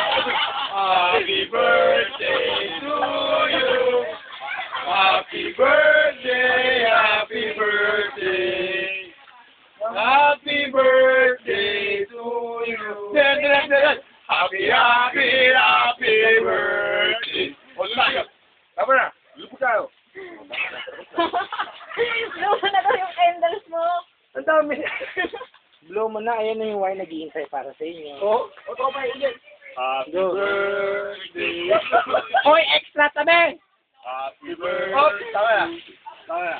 Happy birthday to you. Happy birthday, happy birthday. Happy birthday to you. Happy, happy, happy birthday. O, tayo. Tama na. Lupot tayo. Blow mo na daw yung candles mo. Ang dami. Blow mo na. Ayan na yung wine naghihintay para sa inyo. O, ito pa yun. Happy birthday. Hoy, extra tabi! Happy birthday. Tama na. Tama na.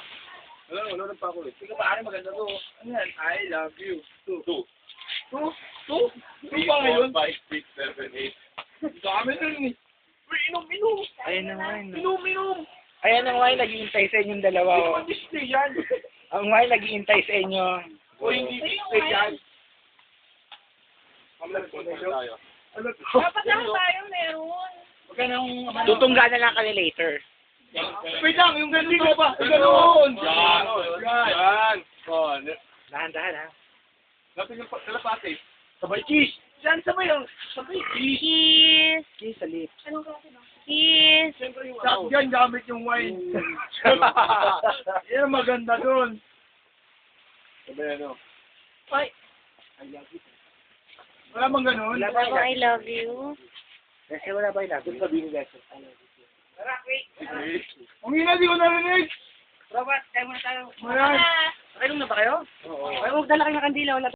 Wala pa ako eh. Sige pa, ano maganda to? Ano yan? I love you. Two. Two ba ngayon? 5, 6, 7, 8. Dami nun eh. Inom. Ayan ang wine. Inom. Ayan ang wine naghihintay sa inyong dalawa. Hindi Oh. pa display yan. Ang wine naghihintay sa inyo. O hindi display yan. Ano to? Dapat lang tayo meron. Huwag ka nang... Tutungga na lang kami later. Wait lang, yung ganun ka ba? Yung ganun! Yan! Dahan-dahan ha. Lapit yung kalapate. Sabay kiss! Yan, sabay yung... Sabay kiss! Kiss. Kiss sa lips. Anong klase ba? Kiss. Shotgun gamit yung wine. Yan ang maganda dun. Sabay ano? Hoy. Wala bang ganun? Wala ba I love you. Kasi wala ba yung lapit? Sabihin guys. Ang ina, di ko narinig! Robert, kaya muna tayo. Mayan! Nakainom na ba kayo? Oo. Ay, huwag dala kayo ng kandila. Wala